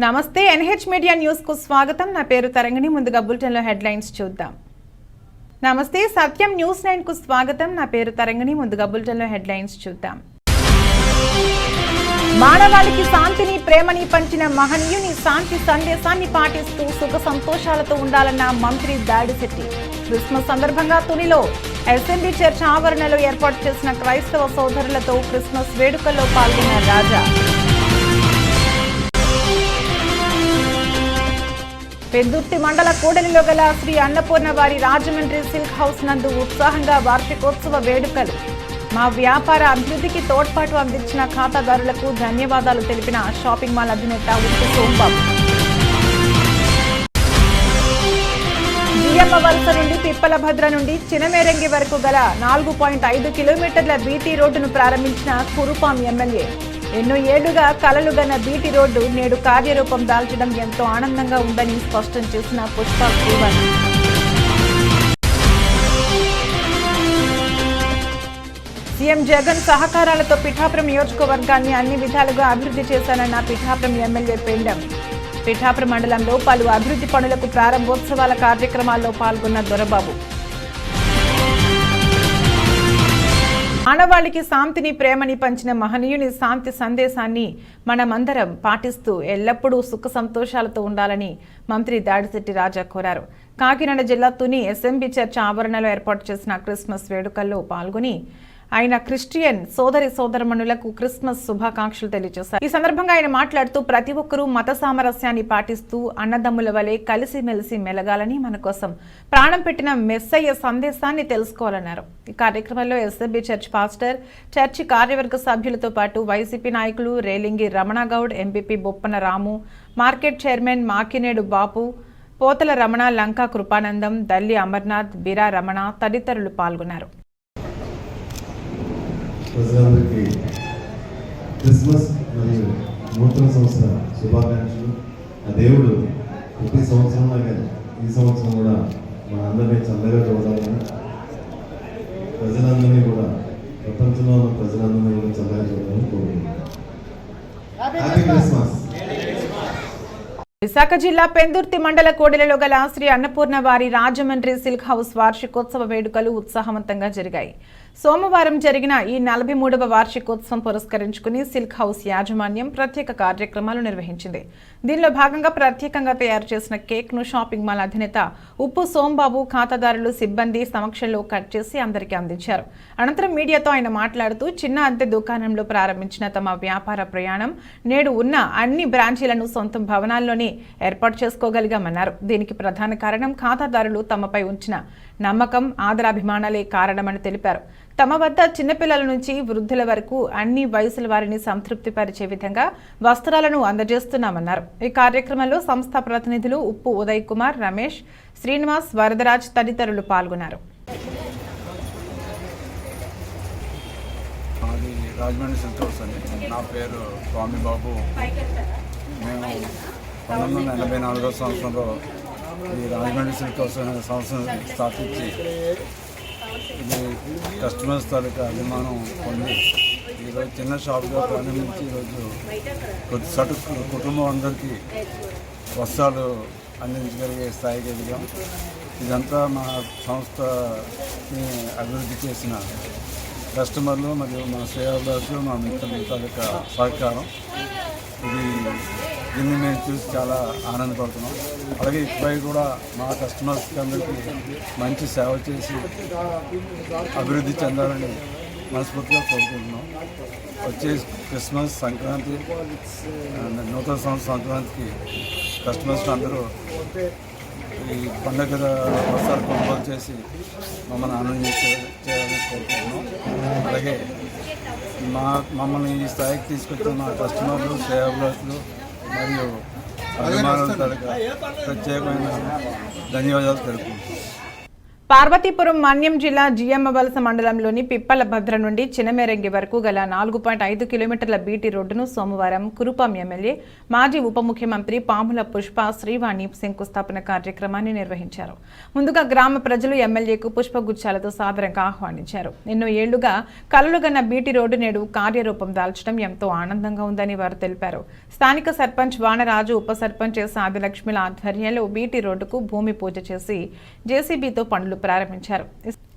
నమస్తే NH media news కు స్వాగతం. నా పేరు తరంగిణి. ముందుగా బులెటిన్ లో హెడ్లైన్స్ చూద్దాం. నమస్తే సత్యం న్యూస్ 9 కు స్వాగతం. నా పేరు తరంగిణి. ముందుగా బులెటిన్ లో హెడ్లైన్స్ చూద్దాం. మానవాళికి శాంతిని ప్రేమని పంచిన మహనీయుని శాంతి సందేశాన్ని పాటిస్తూ సుఖ సంతోషాలతో ఉండాలన్న మంత్రి దాడిశెట్టి. క్రిస్మస్ సందర్భంగా తునిలో ఎస్ఎంబీ చర్చ్ ఆవరణలో ఏర్పాటు చేసిన క్రైస్తవ సోదరులతో క్రిస్మస్ వేడుకల్లో పాల్గొన్న రాజా. పెందుర్తి మండల కూడలిలో గల శ్రీ అన్నపూర్ణ వారి రాజమండ్రి సిల్క్ హౌస్ నందు ఉత్సాహంగా వార్షికోత్సవ వేడుకలు. మా వ్యాపార అభివృద్ధికి తోడ్పాటు అందించిన ఖాతాదారులకు ధన్యవాదాలు తెలిపిన షాపింగ్ మాల్ అధినేత ఉప్పు సోంబాబు. జియమ్మ వలస నుండి పిప్పలభద్ర నుండి చినమేరంగి వరకు గల 4.5 కిలోమీటర్ల బీటీ రోడ్డును ప్రారంభించిన కురుపాం ఎమ్మెల్యే. ఎన్నో ఏళ్లుగా కలలుగన్న బీటీ రోడ్డు నేడు కార్యరూపం దాల్చడం ఎంతో ఆనందంగా ఉందని స్పష్టం చేసిన పుష్ప శ్రీవన్. సీఎం జగన్ సహకారాలతో పిఠాపురం నియోజకవర్గాన్ని అన్ని విధాలుగా అభివృద్ధి చేశానన్న పిఠాపురం ఎమ్మెల్యే పెండం. పిఠాపురం మండలంలో పలు అభివృద్ధి పనులకు ప్రారంభోత్సవాల కార్యక్రమాల్లో పాల్గొన్న దొరబాబు. మానవాళికి శాంతిని ప్రేమని పంచిన మహనీయుని శాంతి సందేశాన్ని మనమందరం పాటిస్తూ ఎల్లప్పుడూ సుఖ సంతోషాలతో ఉండాలని మంత్రి దాడిశెట్టి రాజా కోరారు. కాకినాడ జిల్లా తుని ఎస్ఎంబీ చర్చ్ ఆవరణలో ఏర్పాటు చేసిన క్రిస్మస్ వేడుకల్లో పాల్గొని ఆయన క్రిస్టియన్ సోదరి సోదరమణులకు క్రిస్మస్ శుభాకాంక్షలు తెలియజేశారు. ఈ సందర్భంగా ఆయన మాట్లాడుతూ ప్రతి ఒక్కరూ మత సామరస్యాన్ని పాటిస్తూ అన్నదమ్ముల వలె కలిసిమెలిసి మెలగాలని, మన కోసం ప్రాణం పెట్టిన మెస్సయ్య సందేశాన్ని తెలుసుకోవాలన్నారు. ఈ కార్యక్రమంలో ఎస్ఎంబీ చర్చ్ పాస్టర్, చర్చి కార్యవర్గ సభ్యులతో పాటు వైసీపీ నాయకులు రేలింగి రమణగౌడ్, ఎంపీపీ బొప్పన రాము, మార్కెట్ చైర్మన్ మాకినేడు బాపు, పోతల రమణ, లంకా కృపానందం, దల్లి అమర్నాథ్, బిరా రమణ తదితరులు పాల్గొన్నారు. ప్రజలందరికీ క్రిస్మస్ మరియు నూతన సంవత్సర శుభాకాంక్షలు. ఆ దేవుడు ప్రతి సంవత్సరం లాగా ఈ సంవత్సరం కూడా మన అందరినీ చల్లగా చూడాలని, ప్రజలందరినీ కూడా ప్రపంచంలో ఉన్న ప్రజలందరినీ కూడా చల్లగా చూడాలని కోరుకుంటున్నాను. Happy Christmas. విశాఖ జిల్లా పెందుర్తి మండల కోడెలలో గల శ్రీ అన్నపూర్ణ వారి రాజమండ్రి సిల్క్ హౌస్ వార్షికోత్సవ వేడుకలు ఉత్సాహవంతంగా జరిగాయి. సోమవారం జరిగిన ఈ 43వ వార్షికోత్సవం పురస్కరించుకుని సిల్క్ హౌస్ యాజమాన్యం ప్రత్యేక కార్యక్రమాలు నిర్వహించింది. దీనిలో భాగంగా ప్రత్యేకంగా తయారు చేసిన కేక్ ను షాపింగ్ మాల్ అధినేత ఉప్పు సోంబాబు ఖాతాదారులు, సిబ్బంది సమక్షంలో కట్ చేసి అందరికీ అందించారు. అనంతరం మీడియాతో ఆయన మాట్లాడుతూ చిన్న అద్దె దుకాణంలో ప్రారంభించిన తమ వ్యాపార ప్రయాణం నేడు ఉన్న అన్ని బ్రాంచీలను సొంత భవనాల్లోనే ఏర్పాటు చేసుకోగలిగామన్నారు. దీనికి ప్రధాన కారణం ఖాతాదారులు తమపై ఉంచిన నమ్మకం, ఆదరాభిమానాలే కారణమని తెలిపారు. తమ వద్ద చిన్నపిల్లల నుంచి వృద్ధుల వరకు అన్ని వయసుల వారిని సంతృప్తిపరిచే విధంగా వస్త్రాలను అందజేస్తున్నామన్నారు. ఈ కార్యక్రమంలో సంస్థ ప్రతినిధులు ఉప్పు ఉదయ్ కుమార్, రమేష్, శ్రీనివాస్, వరదరాజ్ తదితరులు పాల్గొన్నారు. రాజమండ్రి సిల్క్ హౌస్ అండి. నా పేరు స్వామి బాబు. మేము 1984వ సంవత్సరంలో ఈ రాజమండ్రి సిల్క్ హౌస్ అనే సంస్థను స్థాపించి ఇది కస్టమర్స్ తాలూకా అభిమానం పొంది ఈరోజు చిన్న షాప్గా ప్రారంభించి ఈరోజు కొద్దిసటు కుటుంబం అందరికీ వస్త్రాలు అందించగలిగే స్థాయికి ఎదిగాం. ఇదంతా మా సంస్థని అభివృద్ధి చేసిన కస్టమర్లు మరియు మా శ్రేయోభిలాషులు, మా మిత్రుల తాలూకా సహకారం. దీన్ని మేము చూసి చాలా ఆనందపడుతున్నాం. అలాగే ఇకపై కూడా మా కస్టమర్స్కి అందరికీ మంచి సేవ చేసి అభివృద్ధి చెందాలని మనస్ఫూర్తిగా కోరుకుంటున్నాం. వచ్చే క్రిస్మస్, సంక్రాంతి, నూతన సంవత్సరం సంక్రాంతికి కస్టమర్స్ అందరూ ఈ పండుగ వస్త్రాలు కొనుగోలు చేసి మమ్మల్ని ఆనందించాలని కోరుకుంటున్నాం. అలాగే మమ్మల్ని ఈ స్థాయికి తీసుకొచ్చిన మా కస్టమర్లు, శ్రేయోభిలాషులు మరియు అభిమానుల తరగతి ప్రత్యేకమైన ధన్యవాదాలు తెలుపుకుంటున్నాం. పార్వతీపురం మన్యం జిల్లా జియమ్మవలస మండలంలోని పిప్పల భద్ర నుండి చినమేరంగి వరకు గల 4.5 కిలోమీటర్ల బీటీ రోడ్డును సోమవారం కురుపాం ఎమ్మెల్యే మాజీ ఉప ముఖ్యమంత్రి పాముల పుష్ప శ్రీవాణి శంకుస్థాపన కార్యక్రమాన్ని నిర్వహించారు. ముందుగా గ్రామ ప్రజలు ఎమ్మెల్యేకు పుష్పగుచ్చాలతో సాదరంగా ఆహ్వానించారు. ఎన్నో ఏళ్లుగా కలలుగన్న బీటీ రోడ్డు నేడు కార్యరూపం దాల్చడం ఎంతో ఆనందంగా ఉందని వారు తెలిపారు. స్థానిక సర్పంచ్ వానరాజు, ఉప సర్పంచ్ సాదిలక్ష్మిల ఆధ్వర్యంలో బీటీ రోడ్డుకు భూమి పూజ చేసి జేసీబీతో పనులు ప్రారంభించారు.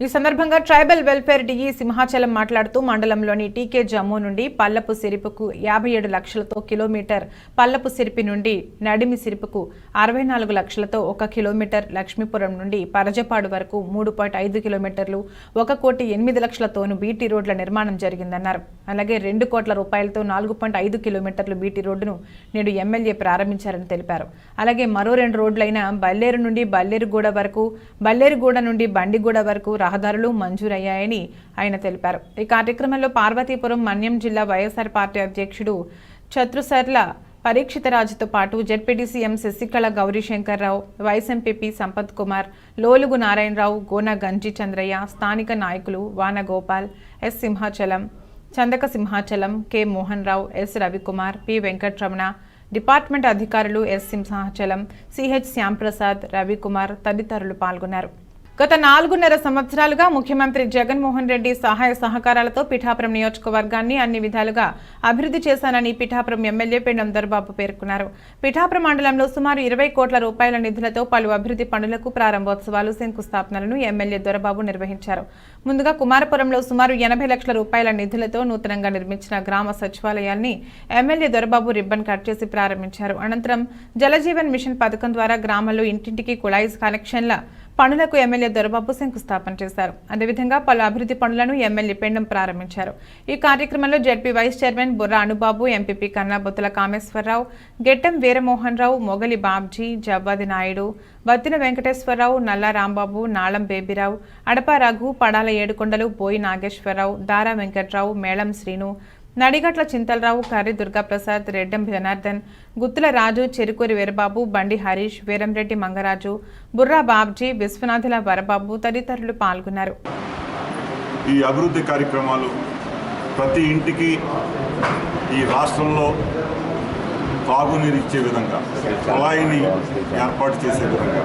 ఈ సందర్భంగా ట్రైబల్ వెల్ఫేర్ డిఈ సింహాచలం మాట్లాడుతూ మండలంలోని టీకే జమ్మూ నుండి పల్లపు సిరిపుకు 57 లక్షలతో కిలోమీటర్, పల్లపు సిరిపి నుండి నడిమి సిరిపుకు 64 లక్షలతో 1 కిలోమీటర్, లక్ష్మీపురం నుండి పరజపాడు వరకు 3.5 కిలోమీటర్లు, 1,08,00,000తోనూ బీటీ రోడ్ల నిర్మాణం జరిగిందన్నారు. అలాగే 2 కోట్ల రూపాయలతో 4.5 కిలోమీటర్లు బీటీ రోడ్డును నేడు ఎమ్మెల్యే ప్రారంభించారని తెలిపారు. అలాగే మరో 2 రోడ్లైన బల్లేరు నుండి బల్లేరుగూడ వరకు, బల్లేరుగూడ నుండి బండిగూడ వరకు రహదారులు మంజూరయ్యాయని ఆయన తెలిపారు. ఈ కార్యక్రమంలో పార్వతీపురం మన్యం జిల్లా వైఎస్ఆర్ పార్టీ అధ్యక్షుడు చత్రుసర్ల పరీక్షితరాజుతో పాటు ZPTC M Sasikala, Gourishankarrao, vice MPP Sampath Kumar, Lolugu Narayanarao, Gona Ganji Chandraiah, స్థానిక నాయకులు Vana Gopal, S Simhachalam, Chandaka Simhachalam, K Mohan Rao, S Ravikumar, P Venkatramana, department అధికారులు ఎస్ సింహాచలం, సిహెచ్ శ్యాంప్రసాద్, రవికుమార్ తదితరులు పాల్గొన్నారు. గత 4.5 సంవత్సరాలుగా ముఖ్యమంత్రి జగన్మోహన్ రెడ్డి సహాయ సహకారాలతో పిఠాపురం నియోజకవర్గాన్ని అన్ని విధాలుగా అభివృద్ధి చేశానని పిఠాపురం ఎమ్మెల్యే పెండం దొరబాబు పేర్కొన్నారు. పిఠాపురం మండలంలో సుమారు 20 కోట్ల రూపాయల నిధులతో పలు అభివృద్ధి పనులకు ప్రారంభోత్సవాలు, శంకుస్థాపనలను ఎమ్మెల్యే దొరబాబు నిర్వహించారు. ముందుగా కుమారపురంలో సుమారు 80 లక్షల రూపాయల నిధులతో నూతనంగా నిర్మించిన గ్రామ సచివాలయాన్ని ఎమ్మెల్యే దొరబాబు రిబ్బన్ కట్ చేసి ప్రారంభించారు. అనంతరం జలజీవన్ మిషన్ పథకం ద్వారా గ్రామంలో ఇంటింటికి కుళాయి కనెక్షన్ల పనులకు ఎమ్మెల్యే దొరబాబు శంకుస్థాపన చేశారు. అదేవిధంగా పలు అభివృద్ధి పనులను ఎమ్మెల్యే పెండం ప్రారంభించారు. ఈ కార్యక్రమంలో ZP vice chairman Burra Anubabu, MPP Kanna Bothula Kameswara Rao, గెట్టం Veeramohan రావు, మొగలి బాబ్జీ, జవ్వాది నాయుడు, బత్తిన వెంకటేశ్వరరావు, నల్లా రాంబాబు, నాళం బేబీరావు, అడప రఘు, పడాల ఏడుకొండలు, బోయి నాగేశ్వరరావు, దారా వెంకట్రావు, మేళం శ్రీను, నడిగట్ల చింతలరావు, కర్రి దుర్గాప్రసాద్, రెడ్డం జనార్దన్, గుత్తుల రాజు, చెరుకూరి వీరబాబు, బండి హరీష్, వీరంరెడ్డి మంగరాజు, బుర్రా బాబ్జీ, విశ్వనాథుల వరబాబు తదితరులు పాల్గొన్నారు. ఈ అభివృద్ధి కార్యక్రమాలు ప్రతి ఇంటికి ఈ రాష్ట్రంలో తాగునీరు ఇచ్చే విధంగా, కుళాయిని ఏర్పాటు చేసే విధంగా,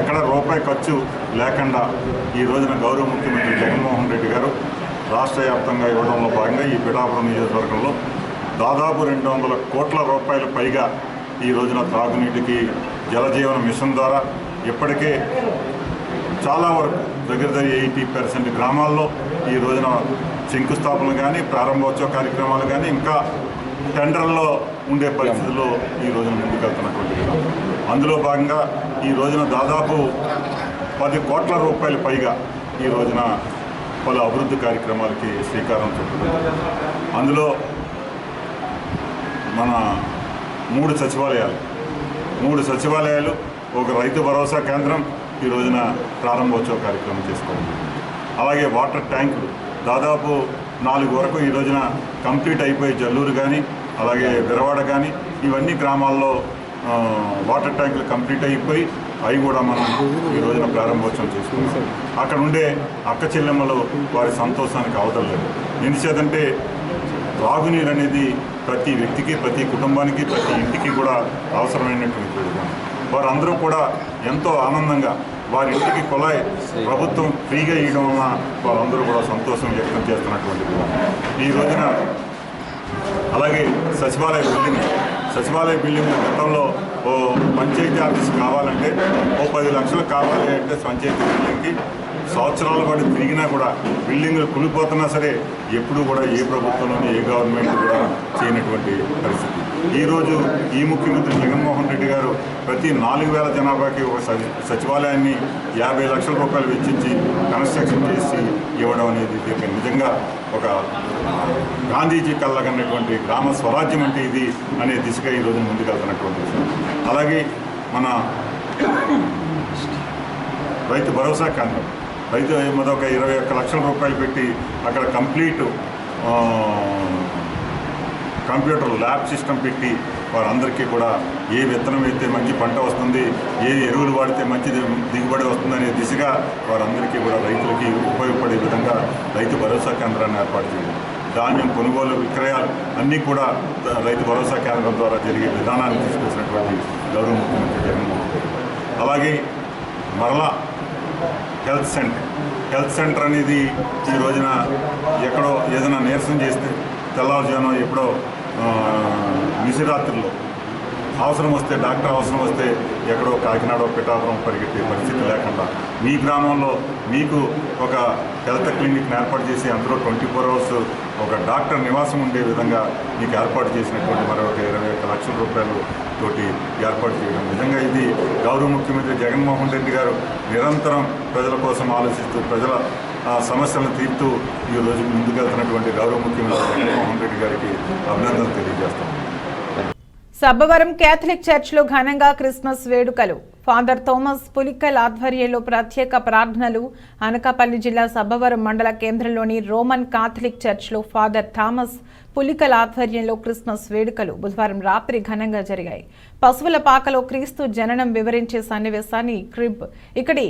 ఎక్కడ రూపాయి ఖర్చు లేకుండా ఈ రోజున గౌరవ ముఖ్యమంత్రి జగన్మోహన్ రెడ్డి గారు రాష్ట్ర వ్యాప్తంగా ఇవ్వడంలో భాగంగా ఈ పిఠాపురం నియోజకవర్గంలో దాదాపు 200 కోట్ల రూపాయల పైగా ఈ రోజున త్రాగునీటికి జలజీవన మిషన్ ద్వారా ఇప్పటికే చాలా వరకు దగ్గర 80% గ్రామాల్లో ఈ రోజున శంకుస్థాపనలు కానీ, ప్రారంభోత్సవ కార్యక్రమాలు కానీ, ఇంకా టెండర్లో ఉండే పరిస్థితుల్లో ఈ రోజున ముందుకెళ్తున్నటువంటి విధానం. అందులో భాగంగా ఈ రోజున దాదాపు 10 కోట్ల రూపాయల పైగా ఈ రోజున పలు అభివృద్ధి కార్యక్రమాలకి శ్రీకారం చుట్టుకుంది. అందులో మన 3 సచివాలయాలు, ఒక రైతు భరోసా కేంద్రం ఈ రోజున ప్రారంభోత్సవ కార్యక్రమం చేసుకోవాలి. అలాగే వాటర్ ట్యాంకులు దాదాపు 4 వరకు ఈ రోజున కంప్లీట్ అయిపోయి, జల్లూరు కానీ, అలాగే విరవాడ కానీ, ఇవన్నీ గ్రామాల్లో వాటర్ ట్యాంకులు కంప్లీట్ అయిపోయి అవి కూడా మనం ఈ రోజున ప్రారంభోత్సవం చేసుకున్నాం. అక్కడ ఉండే అక్క చెల్లెమ్మలు వారి సంతోషానికి అవతలేదు. ఎందుచేతంటే త్రాగునీరు అనేది ప్రతి వ్యక్తికి, ప్రతి కుటుంబానికి, ప్రతి ఇంటికి కూడా అవసరమైనటువంటి విధానం. వారందరూ కూడా ఎంతో ఆనందంగా వారి ఇంటికి కుళాయి ప్రభుత్వం ఫ్రీగా ఇవ్వడం వలన వారందరూ కూడా సంతోషం వ్యక్తం చేస్తున్నటువంటి విధానం ఈ రోజున. అలాగే సచివాలయ బిల్డింగ్ గతంలో ఓ పంచాయతీ ఆఫీస్ కావాలంటే 10 లక్షలు కావాలి అంటే పంచాయతీ బిల్డింగ్కి సంవత్సరాల పాటు తిరిగినా కూడా బిల్డింగ్లు కూలిపోతున్నా సరే ఎప్పుడు కూడా ఏ ప్రభుత్వంలోని ఏ గవర్నమెంట్ కూడా చేయనటువంటి పరిస్థితి. ఈరోజు ఈ ముఖ్యమంత్రి జగన్మోహన్ రెడ్డి గారు ప్రతి 4,000 జనాభాకి ఒక సచివాలయాన్ని 50 లక్షల రూపాయలు వెచ్చించి కన్స్ట్రక్షన్ చేసి ఇవ్వడం అనేది నిజంగా ఒక గాంధీజీ కళ్ళగన్నటువంటి గ్రామ స్వరాజ్యం అంటే ఇది అనే దిశగా ఈరోజు ముందుకెళ్తున్నటువంటి విషయం. అలాగే మన రైతు భరోసా కేంద్రం, రైతు మరొక 21 లక్షల రూపాయలు పెట్టి అక్కడ కంప్లీట్ కంప్యూటర్ ల్యాబ్ సిస్టమ్ పెట్టి వారందరికీ కూడా ఏ విత్తనం వేస్తే మంచి పంట వస్తుంది, ఏ ఎరువులు వాడితే మంచి దిగుబడి వస్తుందనే దిశగా వారందరికీ కూడా రైతులకి ఉపయోగపడే విధంగా రైతు భరోసా కేంద్రాన్ని ఏర్పాటు చేయడం, ధాన్యం కొనుగోలు విక్రయాలు అన్నీ కూడా రైతు భరోసా కేంద్రం ద్వారా జరిగే విధానాన్ని తీసుకొచ్చినటువంటి గౌరవ ముఖ్యమంత్రి జగన్మోహన్ రెడ్డి. అలాగే మరలా హెల్త్ సెంటర్ అనేది ఈ రోజున ఎక్కడో ఏదైనా నీరసం చేస్తే తెల్లవారుజామున ఎప్పుడో నిశరాత్రుల్లో డాక్టర్ అవసరం వస్తే ఎక్కడో కాకినాడ పిఠాపురం పరిగెత్తే పరిస్థితి లేకుండా మీ గ్రామంలో మీకు ఒక హెల్త్ క్లినిక్ని ఏర్పాటు చేసి అందులో 24 అవర్స్ ఒక డాక్టర్ నివాసం ఉండే విధంగా మీకు ఏర్పాటు చేసినటువంటి మరొక 21 లక్షల రూపాయలు తోటి ఏర్పాటు చేయడం, నిజంగా ఇది గౌరవ ముఖ్యమంత్రి జగన్మోహన్ రెడ్డి గారు నిరంతరం ప్రజల కోసం ఆలోచిస్తూ ప్రజల సమస్యలను తీర్తూ ఈ రోజు ముందుకెళ్తున్నటువంటి గౌరవ ముఖ్యమంత్రి జగన్మోహన్ రెడ్డి గారికి అభినందనలు తెలియజేస్తాం. సబ్బవరం కేథలిక్ చర్చ్లో ఘనంగా క్రిస్మస్ వేడుకలు. ఫాదర్ థోమస్ పులిక్కల్ ఆధ్వర్యంలో ప్రత్యేక ప్రార్థనలు. అనకాపల్లి జిల్లా సబ్బవరం మండల కేంద్రంలోని రోమన్ కాథలిక్ చర్చ్లో ఫాదర్ థామస్ పులిక్కల్ ఆధ్వర్యంలో క్రిస్మస్ వేడుకలు బుధవారం రాత్రి ఘనంగా జరిగాయి. పశువుల పాకలో క్రీస్తు జననం వివరించే సన్నివేశాన్ని ఇక్కడి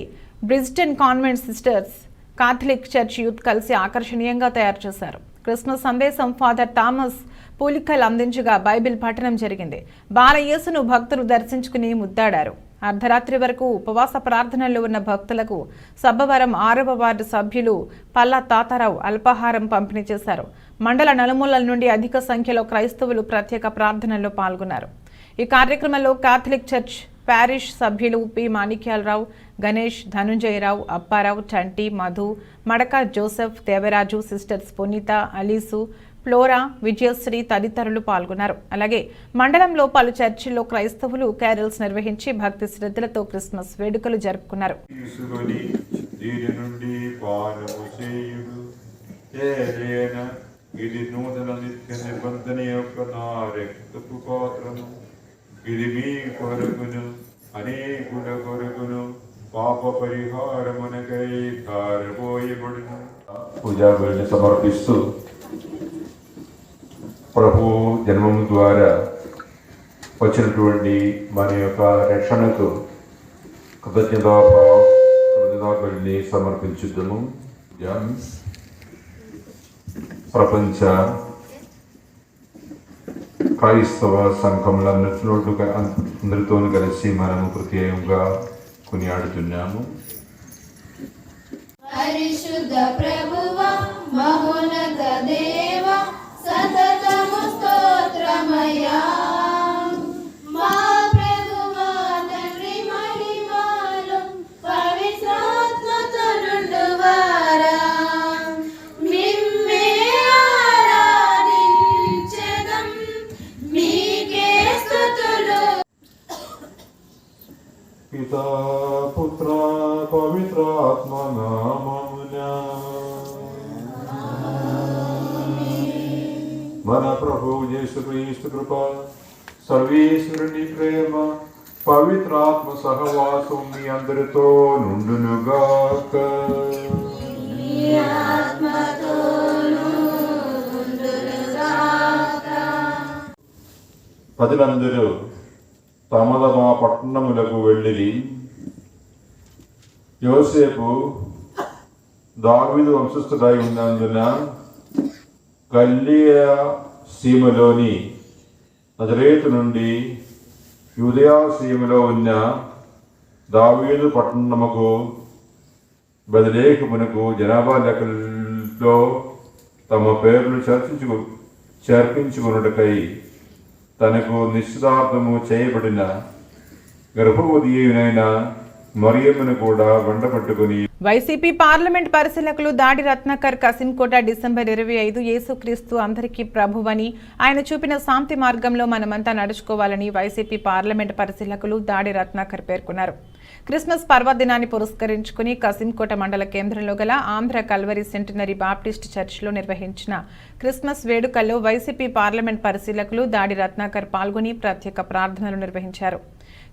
Bridgeton convent sisters catholic church youth కలిసి ఆకర్షణీయంగా తయారు చేశారు. క్రిస్మస్ సందేశం ఫాదర్ థామస్ పులిక్కల్ అందించగా బైబిల్ పఠనం జరిగింది. బాలయేసును భక్తులు దర్శించుకుని ముద్దాడారు. అర్ధరాత్రి వరకు ఉపవాస ప్రార్థనల్లో ఉన్న భక్తులకు సబ్బవరం 6వ వార్డు సభ్యులు పల్లా తాతారావు అల్పాహారం పంపిణీ చేశారు. మండల నలుమూలల నుండి అధిక సంఖ్యలో క్రైస్తవులు ప్రత్యేక ప్రార్థనల్లో పాల్గొన్నారు. ఈ కార్యక్రమంలో కాథలిక్ చర్చ్ ప్యారిష్ సభ్యులు పి మాణిక్యాలరావు, గణేష్, ధనుంజయరావు, అప్పారావు, చంటి, మధు, మడక జోసెఫ్, దేవరాజు, సిస్టర్స్ పునీత, అలీసు, ఫ్లోరా, విజయశ్రీ తదితరులు పాల్గొన్నారు. అలాగే మండలంలో పలు చర్చిల్లో క్రైస్తవులు క్యారల్స్ నిర్వహించి భక్తి శ్రద్ధలతో క్రిస్మస్ వేడుకలు జరుపుకున్నారు. ఇది నూతన నిత్య నిబంధన యొక్క నా రక్తపు పాత్రము, ఇది మీ కొరకును అనేకుల కొరకును పాప పరిహారమునకై ధారపోయబడును. పూజాబలిని సమర్పిస్తూ ప్రభు జన్మం ద్వారా వచ్చినటువంటి మన యొక్క రక్షణకు కృతజ్ఞతాబలిని సమర్పించుద్దాము. ప్రపంచ క్రైస్తవ సంఘములందరితో కలిసి మనము ప్రత్యేకంగా కొనియాడుతున్నాము. పరిశుద్ధ ప్రభువా, మహోన్నత దేవా, సతతము స్తోత్రమయ్యా. మా ప్రభువా తండ్రి మహిమలో పవిత్రాత్మతో నుండువారా, మిమ్మే ఆరాధించెదం, మీకే స్తుతులు. పితా పుత్ర పవిత్రాత్మ నామమున మన ప్రభు యేసుక్రీస్తు కృప, సర్వేశ్వరుని ప్రేమ, పవిత్రాత్మ సహవాసం మీ అందరితో నుండునుగాక. ప్రజలందరూ తమ తమ పట్టణములకు వెళ్ళిరి. యోసేపు దావీదు వంశస్థుడై ఉన్నందున గలిలయ సీమలోని నజరేతు నుండి యూదయ సీమలో ఉన్న దావీదు పట్టణముకు బెత్లెహేమునకు జనాభా లెక్కల్లో తమ పేర్లు చేర్పించుకున్నటకై తనకు నిశ్చితార్థము చేయబడిన గర్భవతి అయిన మరియమ్మను కూడా వెంటబట్టుకుని వైసీపీ పార్లమెంట్ పరిశీలకులు దాడి రత్నాకర్ కసింకోట డిసెంబర్ 25 యేసుక్రీస్తు అందరికీ ప్రభువని, ఆయన చూపిన శాంతి మార్గంలో మనమంతా నడుచుకోవాలని వైసీపీ పార్లమెంట్ పరిశీలకులు దాడి రత్నాకర్ పేర్కొన్నారు. క్రిస్మస్ పర్వదినాన్ని పురస్కరించుకుని కసింకోట మండల కేంద్రంలో గల ఆంధ్ర కల్వరి సెంటినరీ బాప్టిస్ట్ చర్చిలో నిర్వహించిన క్రిస్మస్ వేడుకల్లో వైసీపీ పార్లమెంట్ పరిశీలకులు దాడి రత్నాకర్ పాల్గొని ప్రత్యేక ప్రార్థనలు నిర్వహించారు.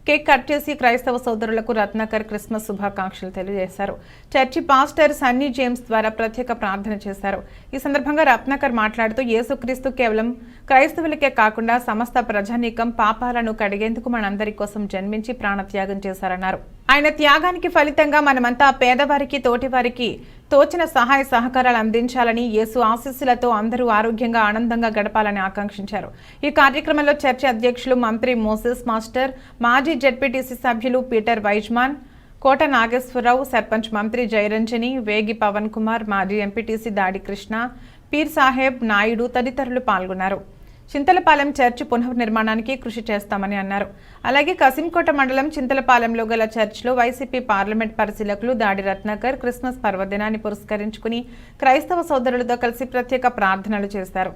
కేక్ కట్ చేసి క్రైస్తవ సోదరులకు రత్నాకర్ క్రిస్మస్ శుభాకాంక్షలు తెలియజేశారు. చర్చి పాస్టర్ సన్నీ జేమ్స్ ద్వారా ప్రత్యేక ప్రార్థన చేశారు. ఈ సందర్భంగా రత్నాకర్ మాట్లాడుతూ యేసుక్రీస్తు కేవలం క్రైస్తవులకే కాకుండా సమస్త ప్రజానీకం పాపాలను కడిగేందుకు మనందరి కోసం జన్మించి ప్రాణత్యాగం చేశారన్నారు. ఆయన త్యాగానికి ఫలితంగా మనమంతా పేదవారికి తోటివారికి తోచిన సహాయ సహకారాలు అందించాలని, యేసు ఆశీస్సులతో అందరూ ఆరోగ్యంగా ఆనందంగా గడపాలని ఆకాంక్షించారు. ఈ కార్యక్రమంలో చర్చి అధ్యక్షులు మంత్రి మోసెస్ మాస్టర్, మాజీ జెడ్పీటీసీ సభ్యులు పీటర్ వైజ్మాన్, కోట నాగేశ్వరరావు, సర్పంచ్ మంత్రి జయరంజని, వేగి పవన్ కుమార్, మాజీ ఎంపీటీసీ దాడి కృష్ణ, పీర్ సాహెబ్ నాయుడు తదితరులు పాల్గొన్నారు. చింతలపాలెం చర్చి పునర్నిర్మాణానికి కృషి చేస్తామని అన్నారు. అలాగే కసింకోట మండలం చింతలపాలెంలో గల చర్చిలో వైసీపీ పార్లమెంట్ పరిశీలకులు దాడి రత్నాకర్ క్రిస్మస్ పర్వదినాన్ని పురస్కరించుకుని క్రైస్తవ సోదరులతో కలిసి ప్రత్యేక ప్రార్థనలు చేశారు.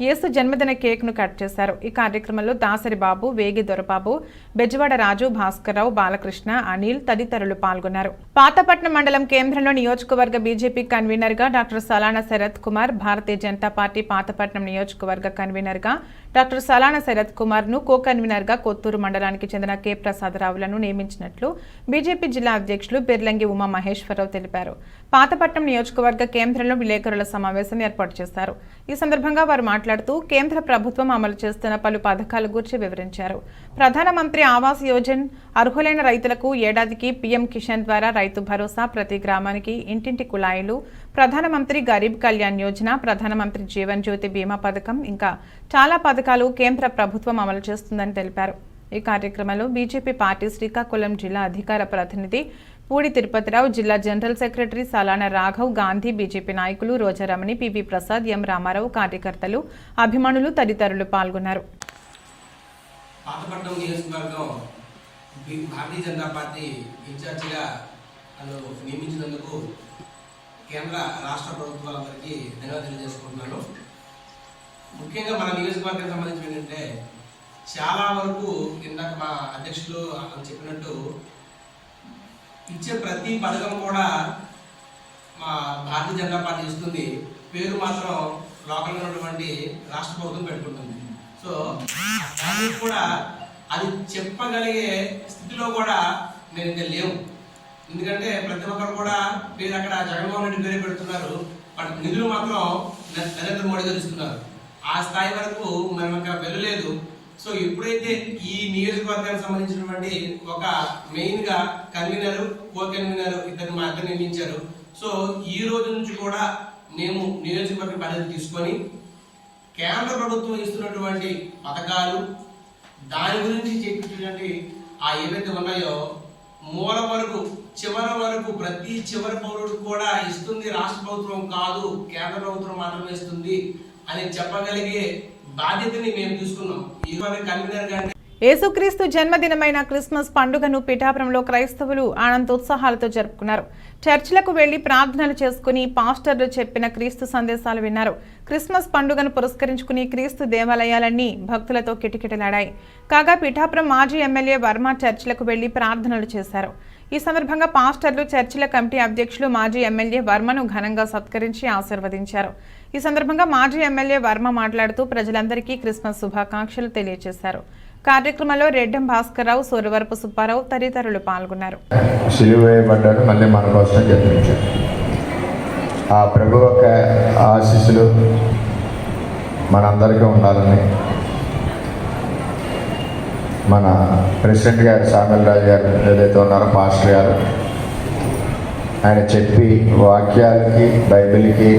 యేసు జన్మదిన కేక్ను కట్ చేశారు. ఈ కార్యక్రమంలో దాసరి బాబు, వేగి దొరబాబు, బెజవాడ రాజు, భాస్కర్రావు, బాలకృష్ణ, అనిల్ తదితరులు పాల్గొన్నారు. పాతపట్నం మండలం కేంద్రంలో నియోజకవర్గ బీజేపీ కన్వీనర్ గా డాక్టర్ సలానా శరత్ కుమార్, భారతీయ జనతా పార్టీ పాతపట్నం నియోజకవర్గ కన్వీనర్ గా డాక్టర్ సలానా శరత్ కుమార్ ను, కో కన్వీనర్ గా కొత్తూరు మండలానికి చెందిన కె ప్రసాదరావులను నియమించినట్లు బీజేపీ జిల్లా అధ్యక్షులు బిర్లంగి ఉమా మహేశ్వరరావు తెలిపారు. పాతపట్నం నియోజకవర్గ కేంద్రంలో విలేకరుల సమావేశం ఏర్పాటు చేశారు. ఈ సందర్భంగా వారు మాట్లాడుతూ కేంద్ర ప్రభుత్వం అమలు చేస్తున్న పలు పథకాల గురించి వివరించారు. ప్రధానమంత్రి ఆవాస్ యోజన, అర్హులైన రైతులకు ఏడాదికి పీఎం కిసాన్ ద్వారా రైతు భరోసా, ప్రతి గ్రామానికి ఇంటింటి కుళాయిలు, ప్రధానమంత్రి గరీబ్ కళ్యాణ్ యోజన, ప్రధానమంత్రి జీవన్ జ్యోతి బీమా పథకం, ఇంకా చాలా పథకాలు కేంద్ర ప్రభుత్వం అమలు చేస్తుందని తెలిపారు. ఈ కార్యక్రమంలో బీజేపీ పార్టీ శ్రీకాకుళం జిల్లా అధికార ప్రతినిధి పూడి తిరుపతిరావు, జిల్లా జనరల్ సెక్రటరీ సలానా రాఘవ్, గాంధీ, బీజేపీ నాయకులు రోజారమణి, పివి ప్రసాద్, ఎం రామారావు, కార్యకర్తలు, అభిమానులు తదితరులు పాల్గొన్నారు. పాతపట్నం నియోజకవర్గం భారతీయ జనతా పార్టీ ఇన్ఛార్జిగా నియమించినందుకు కేంద్ర రాష్ట్ర ప్రభుత్వాలందరికీ ధన్యవాదాలు తెలియజేసుకుంటున్నాను. ముఖ్యంగా మన నియోజకవర్గానికి సంబంధించి ఏంటంటే చాలా వరకు ఇందాక మా అధ్యక్షులు చెప్పినట్టు ఇచ్చే ప్రతి పథకం కూడా మా భారతీయ జనతా పార్టీ ఇస్తుంది, పేరు మాత్రం లోకల్గా ఉన్నటువంటి రాష్ట్ర ప్రభుత్వం పెట్టుకుంటుంది. సో అది కూడా అది చెప్పగలిగే స్థితిలో కూడా మేము ఇంకా లేవు. ఎందుకంటే ప్రతి ఒక్కరు కూడా పేరు అక్కడ జగన్మోహన్ రెడ్డి పేరు పెడుతున్నారు, బట్ నిధులు మాత్రం నరేంద్ర మోడీ గారు ఇస్తున్నారు. ఆ స్థాయి వరకు మనం ఇంకా వెళ్ళలేదు. సో ఎప్పుడైతే ఈ నియోజకవర్గానికి సంబంధించినటువంటి ఒక మెయిన్ గా కన్వీనర్, కో కన్వీనర్ ఇద్దరు మా ఇద్దరు నియమించారు. సో ఈ రోజు నుంచి కూడా మేము నియోజకవర్గ బాధ్యత తీసుకొని కేంద్ర ప్రభుత్వం ఇస్తున్నటువంటి పథకాలు, దాని గురించి చెప్పినటువంటి ఆ ఏవైతే ఉన్నాయో మూల వరకు చివరి వరకు ప్రతి చివరి పౌరుడు కూడా ఇస్తుంది రాష్ట్ర ప్రభుత్వం కాదు, కేంద్ర ప్రభుత్వం మాత్రమే ఇస్తుంది అని చెప్పగలిగే బాధ్యతని మేము తీసుకున్నాం. ఈ కన్వీనర్ గారిని యేసుక్రీస్తు జన్మదినమైన క్రిస్మస్ పండుగను పిఠాపురంలో క్రైస్తవులు ఆనందోత్సాహాలతో జరుపుకున్నారు. చర్చిలకు వెళ్లి ప్రార్థనలు చేసుకుని పాస్టర్లు చెప్పిన క్రీస్తు సందేశాలు విన్నారు. క్రిస్మస్ పండుగను పురస్కరించుకుని క్రీస్తు దేవాలయాలన్నీ భక్తులతో కిటకిటలాడాయి. కాగా పిఠాపురం మాజీ ఎమ్మెల్యే వర్మ చర్చిలకు వెళ్లి ప్రార్థనలు చేశారు. ఈ సందర్భంగా పాస్టర్లు, చర్చిల కమిటీ అధ్యక్షులు మాజీ ఎమ్మెల్యే వర్మను ఘనంగా సత్కరించి ఆశీర్వదించారు. ఈ సందర్భంగా మాజీ ఎమ్మెల్యే వర్మ మాట్లాడుతూ ప్రజలందరికీ క్రిస్మస్ శుభాకాంక్షలు తెలియజేశారు. కార్యక్రమంలో రెడ్డం భాస్కర్రావు, సూరవరపు సుబ్బారావు తదితరులు పాల్గొన్నారు. సిలువ వేయబడ్డాడు, మళ్ళీ మన కోసం జన్మించాడు. ఆ ప్రభు యొక్క ఆశీస్సులు మనందరికీ ఉండాలని మన ప్రెసిడెంట్ గారు సామెల్ రాజు గారు ఏదైతే ఉన్నారో పాస్టర్ గారు ఆయన చెప్పి వాక్యాలకి బైబిల్కి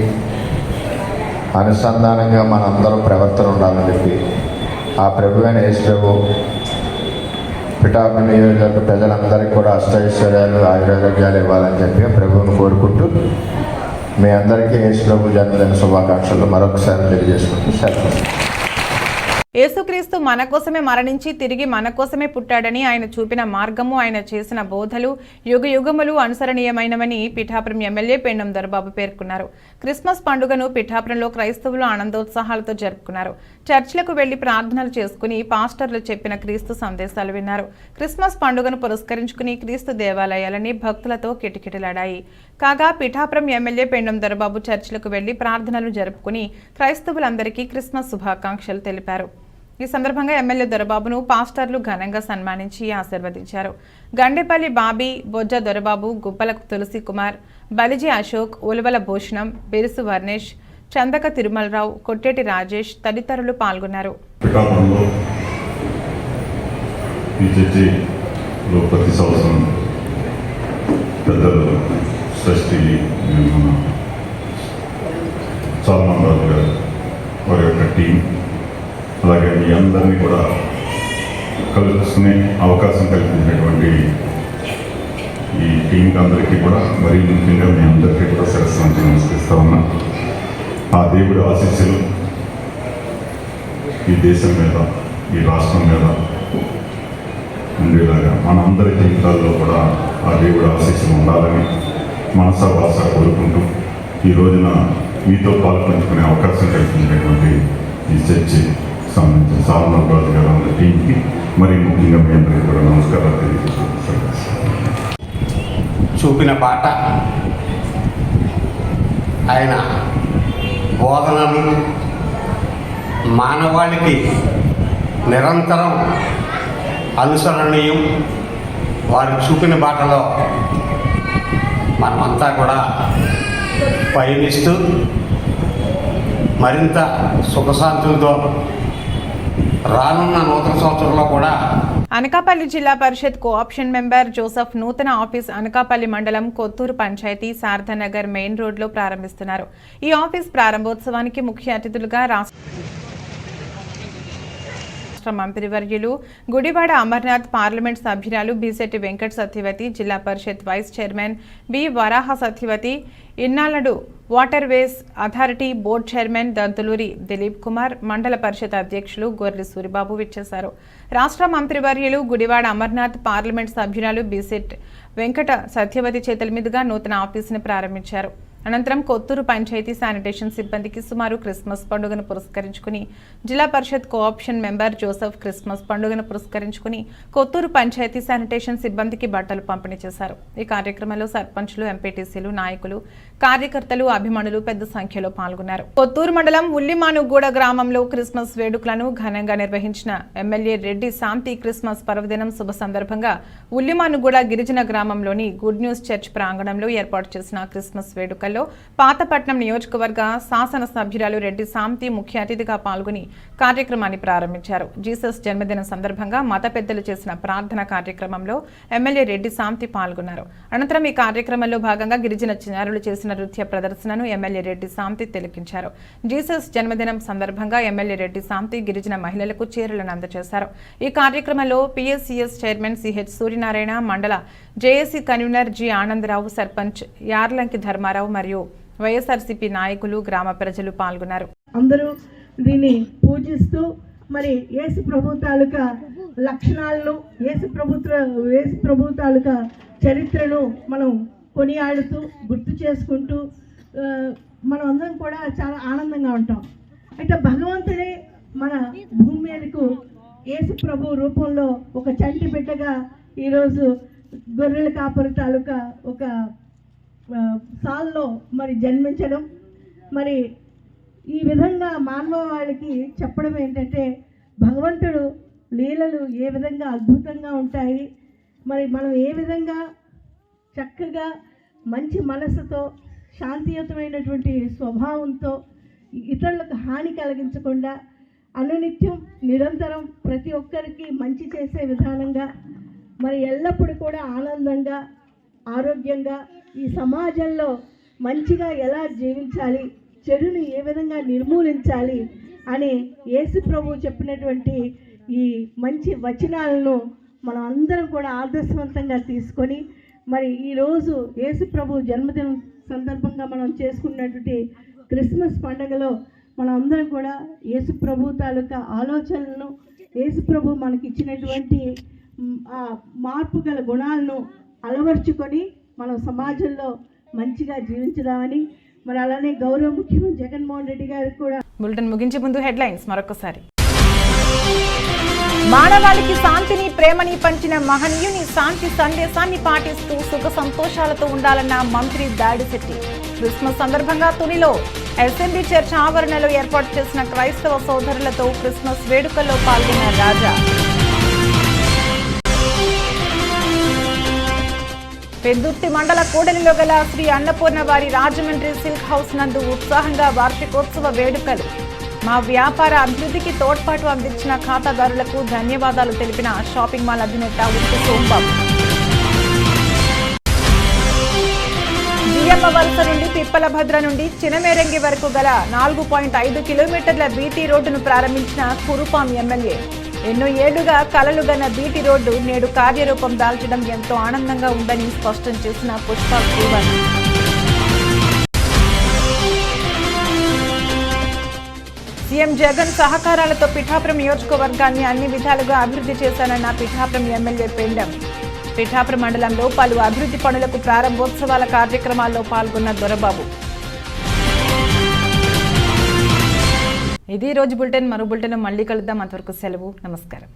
అనుసంధానంగా మనందరం ప్రవర్తన ఉండాలని చెప్పి ఆ ప్రభువైన యేసు ప్రభు పిఠాపురం నియోజకవర్గ ప్రజలందరికీ కూడా అష్టైశ్వర్యాలు, ఆయురారోగ్యాలు ఇవ్వాలని చెప్పి ప్రభువును కోరుకుంటూ మీ అందరికీ యేసు ప్రభు జన్మదిన శుభాకాంక్షలు మరొకసారి తెలియజేసుకుంటూ సెలవు. యేసుక్రీస్తు మన కోసమే మరణించి తిరిగి మన కోసమే పుట్టాడని, ఆయన చూపిన మార్గము, ఆయన చేసిన బోధలు యుగ యుగములు అనుసరణీయమైనవని పిఠాపురం ఎమ్మెల్యే పెండం దొరబాబు పేర్కొన్నారు. క్రిస్మస్ పండుగను పిఠాపురంలో క్రైస్తవులు ఆనందోత్సాహాలతో జరుపుకున్నారు. చర్చిలకు వెళ్లి ప్రార్థనలు చేసుకుని పాస్టర్లు చెప్పిన క్రీస్తు సందేశాలు విన్నారు. క్రిస్మస్ పండుగను పురస్కరించుకుని క్రీస్తు దేవాలయాలని భక్తులతో కిటకిటలాడాయి. కాగా పిఠాపురం ఎమ్మెల్యే పెండం దొరబాబు చర్చిలకు వెళ్లి ప్రార్థనలు జరుపుకుని క్రైస్తవులందరికీ క్రిస్మస్ శుభాకాంక్షలు తెలిపారు. ఈ సందర్భంగా ఎమ్మెల్యే దొరబాబును పాస్టర్లు ఘనంగా సన్మానించి ఆశీర్వదించారు. గండేపల్లి బాబీ, బొజ్జ దొరబాబు, గుప్పల తులసి కుమార్, బలిజీ అశోక్, ఉలవల భూషణం, బిరుసు వర్ణేష్, చందక తిరుమలరావు, కొట్టేటి రాజేష్ తదితరులు పాల్గొన్నారు. ప్రతి సంవత్సరం పెద్దలు షష్ఠి సల్మాన్ రాజు గారు వారి యొక్క టీం, అలాగే మీ అందరినీ కూడా కలుసుకునే అవకాశం కల్పించినటువంటి ఈ టీంకి అందరికీ కూడా మరీ ముఖ్యంగా మీ అందరికీ కూడా శిరస్సు నుంచి నమస్కరిస్తా ఉన్నా. ఆ దేవుడి ఆశీస్సులు ఈ దేశం మీద, ఈ రాష్ట్రం మీద ఉండేలాగా మన అందరి జీవితాల్లో కూడా ఆ దేవుడి ఆశీస్సులు ఉండాలని మనసా భాష కోరుకుంటూ ఈ రోజున మీతో పాల్పంచుకునే అవకాశం కల్పించినటువంటి ఈ చర్చి సంబంధించిన సాల్మన్ రాజు గారు అన్న టీంకి మరీ ముఖ్యంగా మీ అందరికీ కూడా నమస్కారాలు తెలియజేస్తున్నాను. చూపిన బాట, ఆయన బోధనలు మానవాళికి నిరంతరం అనుసరణీయం. వారు చూపిన బాటలో మనమంతా కూడా పయనిస్తూ మరింత సుఖశాంతులతో రానున్న నూతన సంవత్సరంలో కూడా. అనకాపల్లి జిల్లా పరిషత్ కోఆప్షన్ మెంబర్ జోసెఫ్ నూతన ఆఫీస్ అనకాపల్లి మండలం కొత్తూరు పంచాయతీ శారదానగర్ మెయిన్ రోడ్లో ప్రారంభిస్తున్నారు. ఈ ఆఫీస్ ప్రారంభోత్సవానికి ముఖ్య అతిథులుగా రాష్ట్ర మంత్రివర్యులు గుడివాడ అమర్నాథ్, పార్లమెంట్ సభ్యురాలు బీసెట్టి వెంకట సత్యవతి, జిల్లా పరిషత్ vice chairman B Varaha Satyavathi, ఇన్నాళ్లడు water ways authority board chairman Dantuluri Dilip Kumar, మండల పరిషత్ అధ్యక్షులు గొర్రె సూరిబాబు విచ్చేశారు. రాష్ట్ర మంత్రివర్యులు గుడివాడ అమర్నాథ్, పార్లమెంట్ సభ్యురాలు బీసెట్ వెంకట సత్యవతి చేతుల మీదుగా నూతన ఆఫీసును ప్రారంభించారు. అనంతరం కొత్తూరు పంచాయతీ శానిటేషన్ సిబ్బందికి సుమారు క్రిస్మస్ పండుగను పురస్కరించుకుని జిల్లా పరిషత్ కోఆప్షన్ మెంబర్ జోసెఫ్ క్రిస్మస్ పండుగను పురస్కరించుకుని కొత్తూరు పంచాయతీ శానిటేషన్ సిబ్బందికి బట్టలు పంపిణీ చేశారు. ఈ కార్యక్రమంలో సర్పంచ్లు, ఎంపీటీసీలు, నాయకులు, కార్యకర్తలు, అభిమానులు పెద్ద సంఖ్యలో పాల్గొన్నారు. కొత్తూరు మండలం ఉల్లిమానుగూడ గ్రామంలో క్రిస్మస్ వేడుకలను ఘనంగా నిర్వహించిన ఎమ్మెల్యే రెడ్డి శాంతి క్రిస్మస్ పర్వదినం శుభ సందర్భంగా ఉల్లిమానుగూడ గిరిజన గ్రామంలోని గుడ్ న్యూస్ చర్చ్ ప్రాంగణంలో ఏర్పాటు చేసిన క్రిస్మస్ వేడుకల్లో పాతపట్నం నియోజకవర్గ శాసన సభ్యురాలు రెడ్డి శాంతి ముఖ్య అతిథిగా పాల్గొని కార్యక్రమాన్ని ప్రారంభించారు. జీసస్ జన్మదినం సందర్భంగా మత పెద్దలు చేసిన ప్రార్థన కార్యక్రమంలో ఎమ్మెల్యే రెడ్డి శాంతి పాల్గొన్నారు. అనంతరం ఈ కార్యక్రమంలో భాగంగా గిరిజన చిన్నారులు చేసిన నృత్య ప్రదర్శనను ఎమ్మెల్యే రెడ్డి శాంతి తిలకించారు. జీసస్ జన్మదినం సందర్భంగా ఎమ్మెల్యే రెడ్డి శాంతి గిరిజన మహిళలకు చీరలను అందజేశారు. ఈ కార్యక్రమంలో పిఎస్సిఎస్ చైర్మన్ సిహెచ్ సూర్యనారాయణ, మండల JAC convener G Anandarao, sarpanch Yarlanki Dharmarao మరియు వైఎస్ఆర్సీపీ నాయకులు, గ్రామ ప్రజలు పాల్గొన్నారు. అందరూ దీన్ని పూజిస్తూ మరి యేసు ప్రభు తాలూకా లక్షణాలను, యేసు ప్రభు తాలూకా చరిత్రను మనం కొనియాడుతూ గుర్తు చేసుకుంటూ మనం అందరం కూడా చాలా ఆనందంగా ఉంటాం. అయితే భగవంతుడే మన భూమి మీదకు యేసు ప్రభు రూపంలో ఒక చంటి బిడ్డగా ఈరోజు గొర్రెల కాపరి తాలూకా ఒక సాల్లో మరి జన్మించడం, మరి ఈ విధంగా మానవాళికి చెప్పడం ఏంటంటే భగవంతుడు లీలలు ఏ విధంగా అద్భుతంగా ఉంటాయి, మరి మనం ఏ విధంగా చక్కగా మంచి మనసుతో, శాంతియుతమైనటువంటి స్వభావంతో, ఇతరులకు హాని కలిగించకుండా అనునిత్యం నిరంతరం ప్రతి ఒక్కరికి మంచి చేసే విధానంగా, మరి ఎల్లప్పుడూ కూడా ఆనందంగా, ఆరోగ్యంగా ఈ సమాజంలో మంచిగా ఎలా జీవించాలి, చెడుని ఏ విధంగా నిర్మూలించాలి అని యేసు ప్రభు చెప్పినటువంటి ఈ మంచి వచనాలను మనం అందరం కూడా ఆదర్శవంతంగా తీసుకొని మరి ఈరోజు యేసు ప్రభు జన్మదినం సందర్భంగా మనం చేసుకున్నటువంటి క్రిస్మస్ పండుగలో మనం అందరం కూడా యేసు ప్రభు తాలూకా ఆలోచనలను, యేసు ప్రభు మనకి ఇచ్చినటువంటి ఆ మార్పు గల గుణాలను అలవర్చుకొని మనం సమాజంలో మంచిగా జీవించదామని, మరి అలానే గౌరవ ముఖ్యమంత్రి జగన్మోహన్ రెడ్డి గారికి కూడా. బులెటిన్ ముగించే ముందు హెడ్లైన్స్ మరొకసారి. మానవాళికి శాంతిని, ప్రేమని పంచిన మహనీయుని శాంతి సందేశాన్ని పాటిస్తూ సుఖ సంతోషాలతో ఉండాలన్న మంత్రి దాడిశెట్టి. క్రిస్మస్ సందర్భంగా తునిలో ఎస్ఎంబీ చర్చ్ ఆవరణలో ఏర్పాటు చేసిన క్రైస్తవ సోదరులతో క్రిస్మస్ వేడుకల్లో పాల్గొన్న రాజా. పెద్దుర్తి మండల కూడలిలో గల శ్రీ అన్నపూర్ణ వారి రాజమండ్రి సిల్క్ హౌస్ నందు ఉత్సాహంగా వార్షికోత్సవ వేడుకలు. మా వ్యాపార అభివృద్ధికి తోడ్పాటు అందించిన ఖాతాదారులకు ధన్యవాదాలు తెలిపిన షాపింగ్ మాల్ అధినేత ఉప్పు సోంబాబు. జియమ్మ వలస నుండి పిప్పలభద్ర నుండి చినమేరంగి వరకు గల 4.5 కిలోమీటర్ల బీటీ రోడ్డును ప్రారంభించిన కురుపాం ఎమ్మెల్యే. ఎన్నో ఏళ్లుగా కలలుగన్న బీటీ రోడ్డు నేడు కార్యరూపం దాల్చడం ఎంతో ఆనందంగా ఉందని స్పష్టం చేసిన పుష్ప శ్రీవాణి. సీఎం జగన్ సహకారాలతో పిఠాపురం నియోజకవర్గాన్ని అన్ని విధాలుగా అభివృద్ధి చేశానన్న పిఠాపురం ఎమ్మెల్యే పెండం. పిఠాపురం మండలంలో పలు అభివృద్ధి పనులకు ప్రారంభోత్సవాల కార్యక్రమాల్లో పాల్గొన్న దొరబాబు. ఇది రోజు బులెటిన్. మరో బులెటిన్ మళ్ళీ కలుద్దాం. అంతవరకు సెలవు. నమస్కారం.